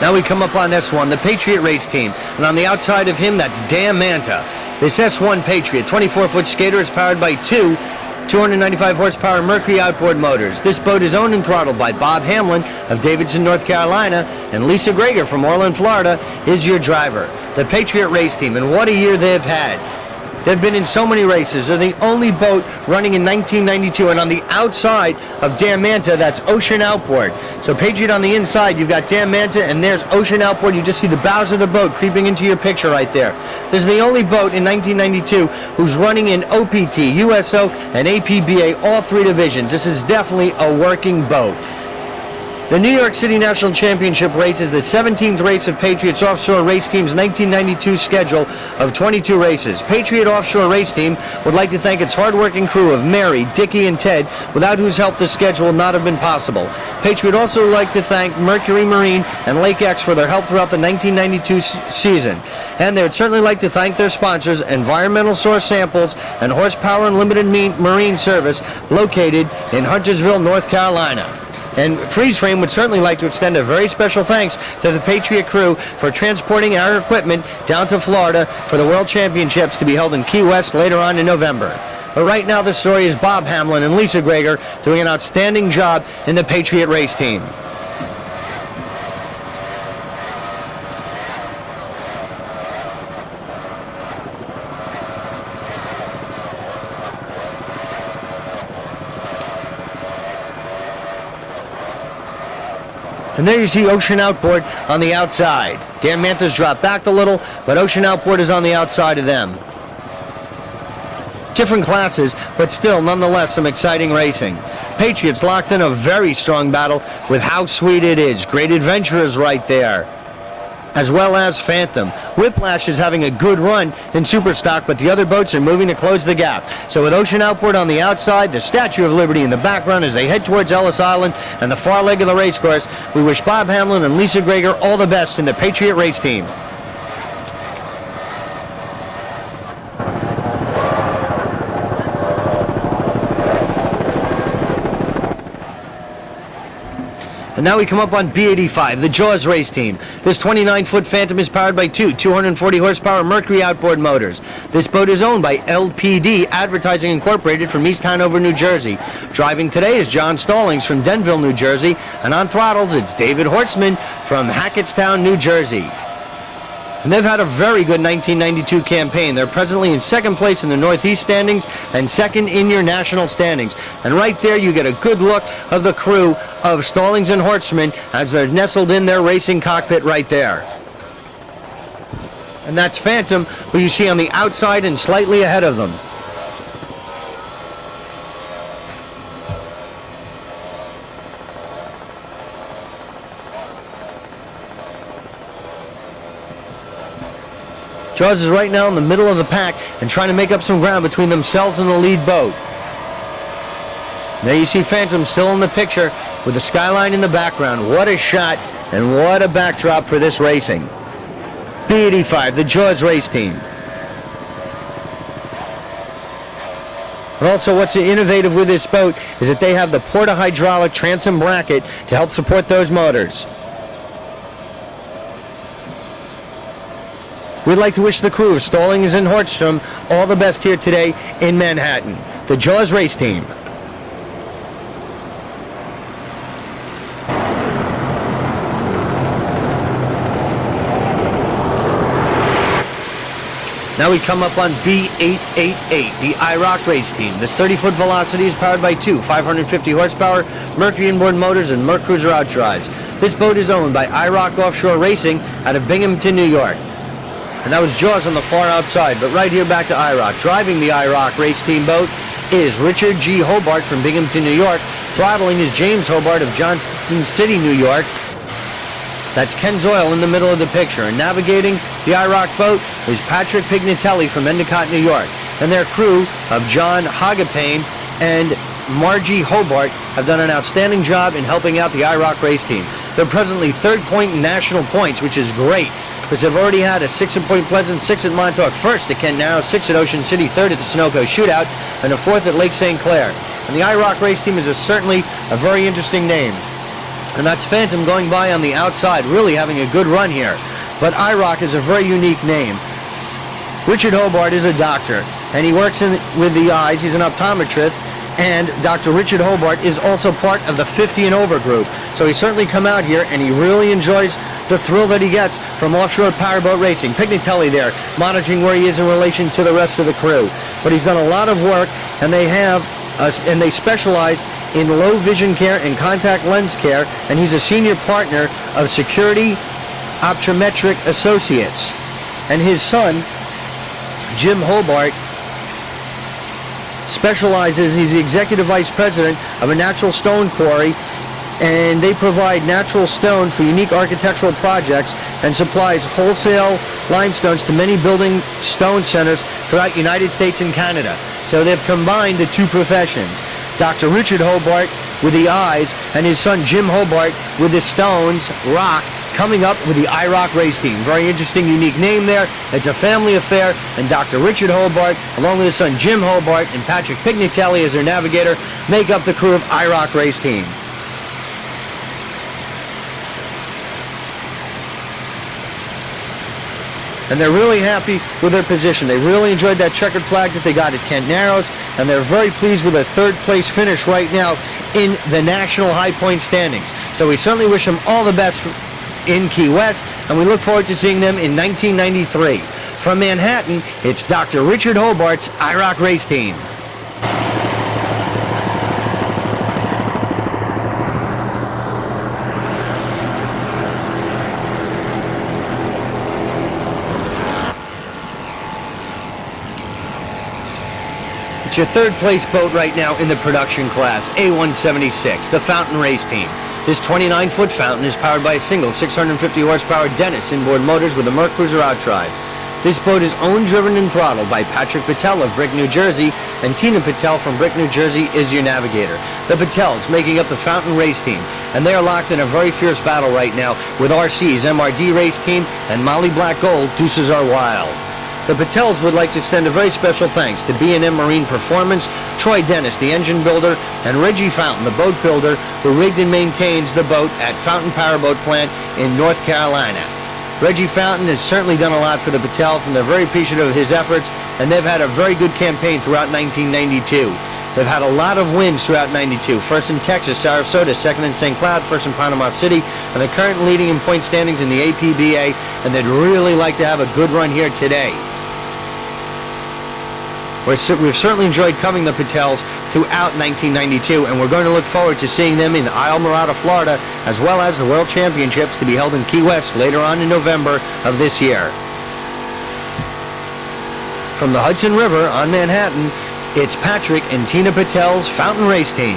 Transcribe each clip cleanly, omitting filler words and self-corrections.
Now we come up on S1, the Patriot race team. And on the outside of him, that's Dan Manta. This S1 Patriot 24-foot skater is powered by two 295 horsepower Mercury outboard motors. This boat is owned and throttled by Bob Hamlin of Davidson, North Carolina, and Lisa Greger from Orland, Florida is your driver. The Patriot race team, and what a year they've had. They've been in so many races. They're the only boat running in 1992, and on the outside of Dan Manta, that's Ocean Outboard. So Patriot on the inside, you've got Dan Manta, and there's Ocean Outboard. You just see the bows of the boat creeping into your picture right there. This is the only boat in 1992 who's running in OPT, USO, and APBA, all three divisions. This is definitely a working boat. The New York City National Championship race is the 17th race of Patriot's Offshore Race Team's 1992 schedule of 22 races. Patriot Offshore Race Team would like to thank its hard-working crew of Mary, Dickie, and Ted, without whose help this schedule would not have been possible. Patriot also would like to thank Mercury Marine and Lake X for their help throughout the 1992 season. And they would certainly like to thank their sponsors, Environmental Source Samples and Horsepower Unlimited Marine Service, located in Huntersville, North Carolina. And Freeze Frame would certainly like to extend a very special thanks to the Patriot crew for transporting our equipment down to Florida for the World Championships to be held in Key West later on in November. But right now the story is Bob Hamlin and Lisa Greger doing an outstanding job in the Patriot race team. And there you see Ocean Outboard on the outside. Dan Manta's dropped back a little, but Ocean Outboard is on the outside of them. Different classes, but still, nonetheless, some exciting racing. Patriots locked in a very strong battle with How Sweet It Is. Great Adventurers right there, as well as Phantom. Whiplash is having a good run in Superstock, but the other boats are moving to close the gap. So with Ocean Outboard on the outside, the Statue of Liberty in the background as they head towards Ellis Island and the far leg of the race course, we wish Bob Hamlin and Lisa Greger all the best in the Patriot race team. And now we come up on B85, the Jaws race team. This 29-foot Phantom is powered by two 240 horsepower Mercury outboard motors. This boat is owned by LPD Advertising Incorporated from East Hanover, New Jersey. Driving today is John Stallings from Denville, New Jersey, and on throttles it's David Hortzman from Hackettstown, New Jersey. And they've had a very good 1992 campaign. They're presently in second place in the Northeast standings and second in your national standings. And right there you get a good look of the crew of Stallings and Hortzman as they're nestled in their racing cockpit right there. And that's Phantom, who you see on the outside and slightly ahead of them. Jaws is right now in the middle of the pack and trying to make up some ground between themselves and the lead boat. There you see Phantom still in the picture with the skyline in the background. What a shot and what a backdrop for this racing. B85, the Jaws race team. And also what's innovative with this boat is that they have the porta-hydraulic transom bracket to help support those motors. We'd like to wish the crew of Stallings and Hortstrom all the best here today in Manhattan. The Jaws race team. Now we come up on B888, the IROC race team. This 30-foot Velocity is powered by two 550 horsepower Mercury inboard motors and Mercruiser outdrives. This boat is owned by IROC Offshore Racing out of Binghamton, New York. And that was Jaws on the far outside, but right here back to IROC. Driving the IROC race team boat is Richard G. Hobart from Binghamton, New York. Throttling is James Hobart of Johnson City, New York. That's Ken Zoyle in the middle of the picture. And navigating the IROC boat is Patrick Pignatelli from Endicott, New York. And their crew of John Hagapane and Margie Hobart have done an outstanding job in helping out the IROC race team. They're presently third point in national points, which is great, because they've already had a 6 at Point Pleasant, 6 at Montauk, first at Kent Narrows, 6 at Ocean City, 3rd at the Sunoco Shootout, and a 4th at Lake St. Clair. And the IROC race team is certainly a very interesting name. And that's Phantom going by on the outside, really having a good run here. But IROC is a very unique name. Richard Hobart is a doctor, and he works with the eyes. He's an optometrist, and Dr. Richard Hobart is also part of the 50 and over group. So he's certainly come out here, and he really enjoys the thrill that he gets from offshore powerboat racing. Pignatelli there, monitoring where he is in relation to the rest of the crew. But he's done a lot of work, and they specialize in low vision care and contact lens care, and he's a senior partner of Security Optometric Associates. And his son, Jim Hobart, specializes, he's the executive vice president of a natural stone quarry, and they provide natural stone for unique architectural projects and supplies wholesale limestones to many building stone centers throughout the United States and Canada. So they've combined the two professions. Dr. Richard Hobart with the eyes and his son Jim Hobart with the stones, rock, coming up with the IROC race team. Very interesting, unique name there. It's a family affair, and Dr. Richard Hobart, along with his son Jim Hobart and Patrick Pignatelli as their navigator, make up the crew of IROC race team. And they're really happy with their position. They really enjoyed that checkered flag that they got at Kent Narrows, and they're very pleased with their third place finish right now in the national high point standings. So we certainly wish them all the best in Key West, and we look forward to seeing them in 1993. From Manhattan, it's Dr. Richard Hobart's IROC race team. It's your third place boat right now in the production class, A176, the Fountain race team. This 29-foot Fountain is powered by a single 650 horsepower Dennis inboard motors with a Mercruiser outdrive. This boat is owned, driven, and throttled by Patrick Patel of Brick, New Jersey, and Tina Patel from Brick, New Jersey is your navigator. The Patels making up the Fountain race team, and they are locked in a very fierce battle right now with RC's MRD race team and Molly Black Gold, Deuces Are Wild. The Patels would like to extend a very special thanks to B&M Marine Performance, Troy Dennis, the engine builder, and Reggie Fountain, the boat builder, who rigged and maintains the boat at Fountain Powerboat Plant in North Carolina. Reggie Fountain has certainly done a lot for the Patels, and they're very appreciative of his efforts, and they've had a very good campaign throughout 1992. They've had a lot of wins throughout 92. First in Texas, Sarasota, second in St. Cloud, first in Panama City, and they're currently leading in point standings in the APBA, and they'd really like to have a good run here today. We've certainly enjoyed covering the Patels throughout 1992, and we're going to look forward to seeing them in Isle Morada, Florida, as well as the World Championships to be held in Key West later on in November of this year. From the Hudson River on Manhattan, it's Patrick and Tina Patel's Fountain Race Team.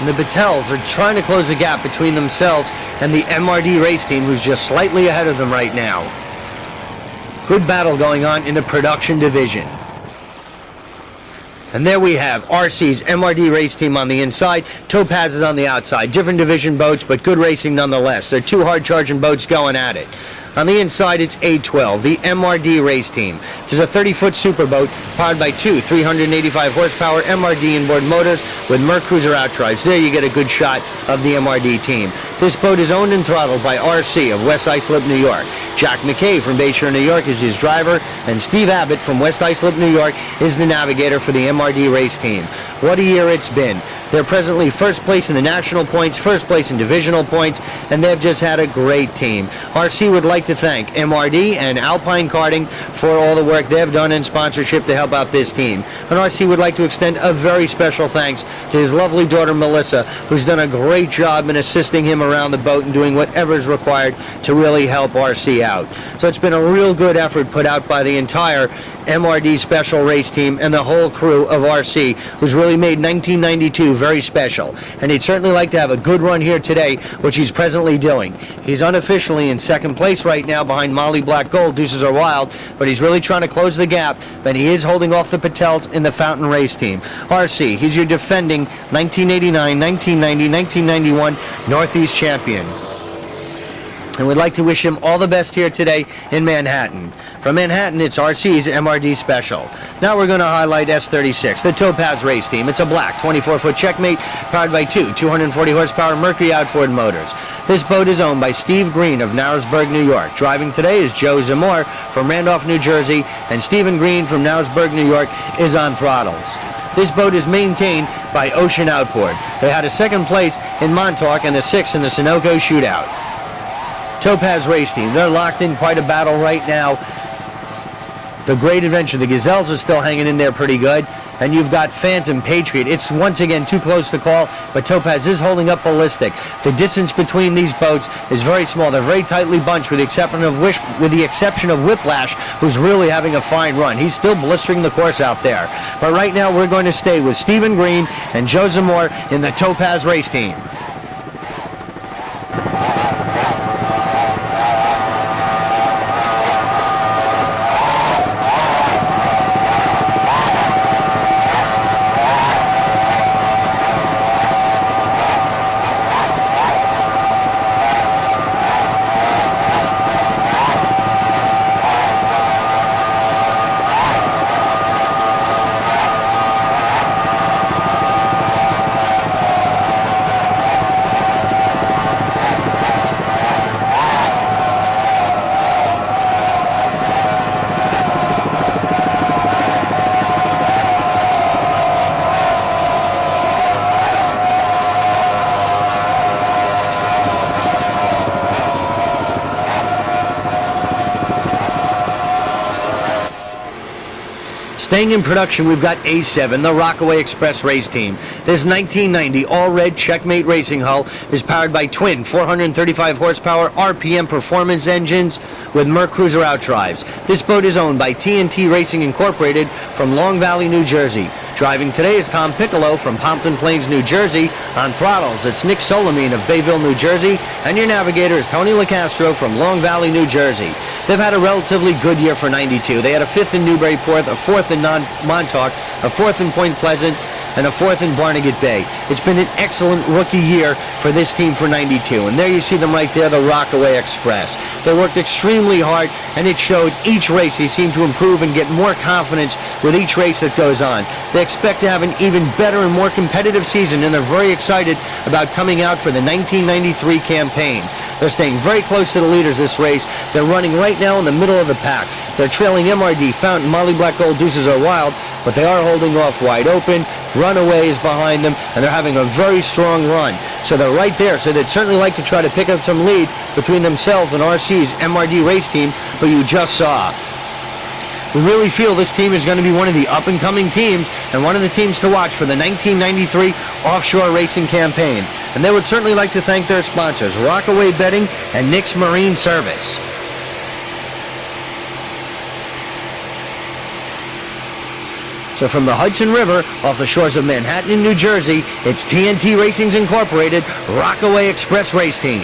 And the Patels are trying to close the gap between themselves and the MRD race team, who's just slightly ahead of them right now. Good battle going on in the production division. And there we have RC's MRD race team on the inside, Topaz is on the outside. Different division boats, but good racing nonetheless. They're two hard-charging boats going at it. On the inside, it's A12, the MRD race team. This is a 30-foot superboat powered by two 385-horsepower MRD inboard motors with Mercruiser outdrives. There you get a good shot of the MRD team. This boat is owned and throttled by RC of West Islip, New York. Jack McKay from Bayshore, New York is his driver, and Steve Abbott from West Islip, New York is the navigator for the MRD race team. What a year it's been. They're presently first place in the national points, first place in divisional points, and they've just had a great team. RC would like to thank MRD and Alpine Karting for all the work they've done in sponsorship to help out this team. And RC would like to extend a very special thanks to his lovely daughter Melissa, who's done a great job in assisting him around the boat and doing whatever is required to really help RC out. So it's been a real good effort put out by the entire MRD Special race team and the whole crew of RC, who's really made 1992 very special. And he'd certainly like to have a good run here today, which he's presently doing. He's unofficially in second place right now behind Molly Black Gold, Deuces Are Wild, but he's really trying to close the gap, but he is holding off the Patels in the Fountain race team. RC, he's your defending 1989, 1990, 1991 Northeast champion. And we'd like to wish him all the best here today in Manhattan. From Manhattan, it's RC's MRD Special. Now we're going to highlight S36, the Topaz race team. It's a black 24-foot checkmate powered by two 240-horsepower Mercury outboard motors. This boat is owned by Steve Green of Narrowsburg, New York. Driving today is Joe Zamore from Randolph, New Jersey, and Stephen Green from Narrowsburg, New York is on throttles. This boat is maintained by Ocean Outboard. They had a second place in Montauk and a sixth in the Sunoco Shootout. Topaz race team, they're locked in quite a battle right now. The Great Adventure, the Gazelles are still hanging in there pretty good. And you've got Phantom, Patriot. It's once again too close to call, but Topaz is holding up ballistic. The distance between these boats is very small. They're very tightly bunched with the exception of Whiplash, who's really having a fine run. He's still blistering the course out there. But right now we're going to stay with Stephen Green and Joe Zamore in the Topaz race team. Staying in production, we've got A7, the Rockaway Express race team. This 1990 all-red checkmate racing hull is powered by twin 435 horsepower RPM performance engines with Mercruiser outdrives. This boat is owned by TNT Racing Incorporated from Long Valley, New Jersey. Driving today is Tom Piccolo from Pompton Plains, New Jersey. On throttles, it's Nick Solamine of Bayville, New Jersey. And your navigator is Tony LaCastro from Long Valley, New Jersey. They've had a relatively good year for 92. They had a fifth in Newburyport, a fourth in Montauk, a fourth in Point Pleasant, and a fourth in Barnegat Bay. It's been an excellent rookie year for this team for 92. And there you see them right there, the Rockaway Express. They worked extremely hard, and it shows each race they seem to improve and get more confidence with each race that goes on. They expect to have an even better and more competitive season, and they're very excited about coming out for the 1993 campaign. They're staying very close to the leaders this race. They're running right now in the middle of the pack. They're trailing MRD, Fountain, Molly Black Gold, Deuces Are Wild, but they are holding off wide open. Runaway is behind them, and they're having a very strong run. So they're right there, so they'd certainly like to try to pick up some lead between themselves and RC's MRD race team, who you just saw. We really feel this team is going to be one of the up-and-coming teams and one of the teams to watch for the 1993 Offshore Racing campaign. And they would certainly like to thank their sponsors, Rockaway Betting and Nick's Marine Service. So from the Hudson River, off the shores of Manhattan in New Jersey, it's TNT Racing's Incorporated Rockaway Express Race Team.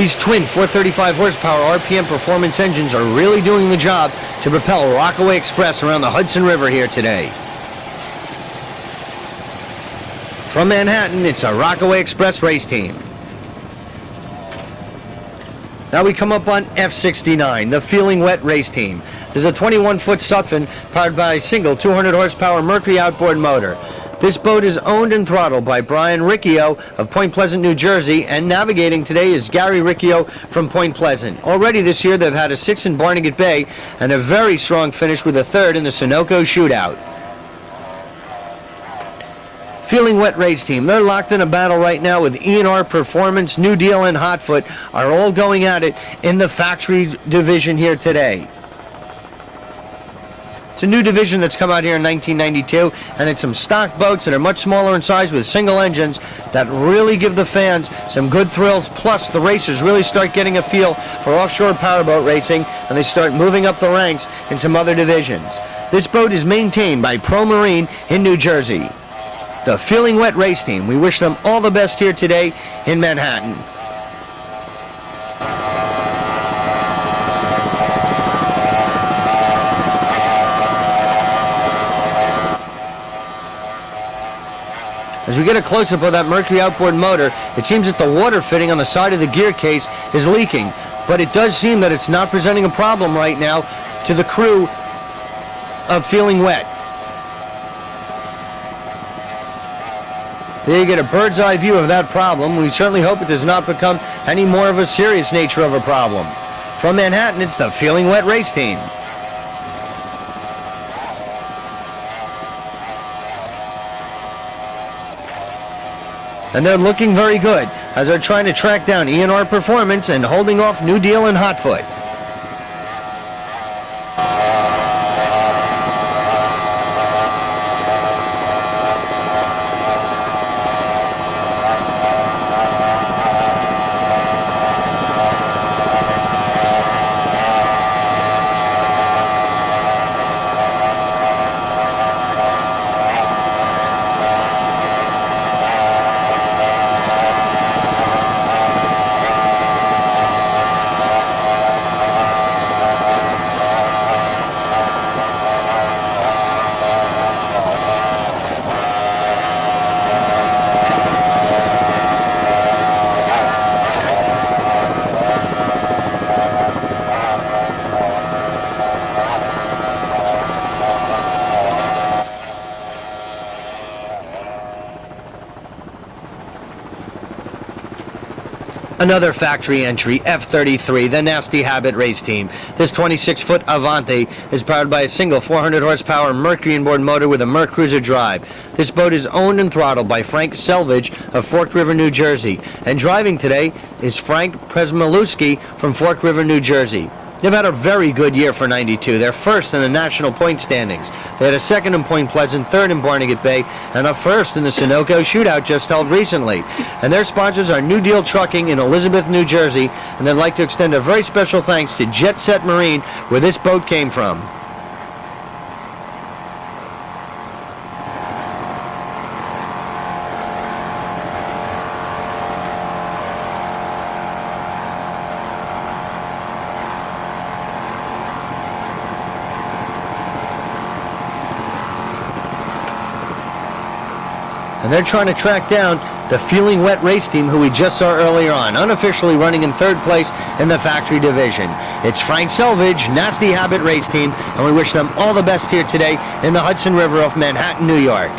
These twin 435 horsepower RPM performance engines are really doing the job to propel Rockaway Express around the Hudson River here today. From Manhattan, it's a Rockaway Express race team. Now we come up on F69, the Feeling Wet race team. This is a 21-foot Sutphen powered by a single 200 horsepower Mercury outboard motor. This boat is owned and throttled by Brian Riccio of Point Pleasant, New Jersey, and navigating today is Gary Riccio from Point Pleasant. Already this year they've had a 6th in Barnegat Bay and a very strong finish with a 3rd in the Sunoco Shootout. Feeling Wet race team, they're locked in a battle right now with E&R Performance, New Deal, and Hotfoot are all going at it in the factory division here today. It's a new division that's come out here in 1992, and it's some stock boats that are much smaller in size with single engines that really give the fans some good thrills. Plus, the racers really start getting a feel for offshore powerboat racing, and they start moving up the ranks in some other divisions. This boat is maintained by Pro Marine in New Jersey. The Feeling Wet race team, we wish them all the best here today in Manhattan. As we get a close-up of that Mercury outboard motor, it seems that the water fitting on the side of the gear case is leaking, but it does seem that it's not presenting a problem right now to the crew of Feeling Wet. There you get a bird's eye view of that problem. We certainly hope it does not become any more of a serious nature of a problem. From Manhattan, it's the Feeling Wet race team. And they're looking very good as they're trying to track down E&R Performance and holding off New Deal and Hotfoot. Another factory entry, F33, the Nasty Habit race team. This 26-foot Avante is powered by a single 400 horsepower Mercury inboard motor with a Merc Cruiser drive. This boat is owned and throttled by Frank Selvage of Fork River, New Jersey. And driving today is Frank Presmaluski from Fork River, New Jersey. They've had a very good year for 92. They're first in the national point standings. They had a 2nd in Point Pleasant, 3rd in Barnegat Bay, and a 1st in the Sunoco Shootout just held recently. And their sponsors are New Deal Trucking in Elizabeth, New Jersey, and they'd like to extend a very special thanks to Jet Set Marine, where this boat came from. And they're trying to track down the Feeling Wet race team, who we just saw earlier on, unofficially running in 3rd place in the factory division. It's Frank Selvage, Nasty Habit race team, and we wish them all the best here today in the Hudson River off Manhattan, New York.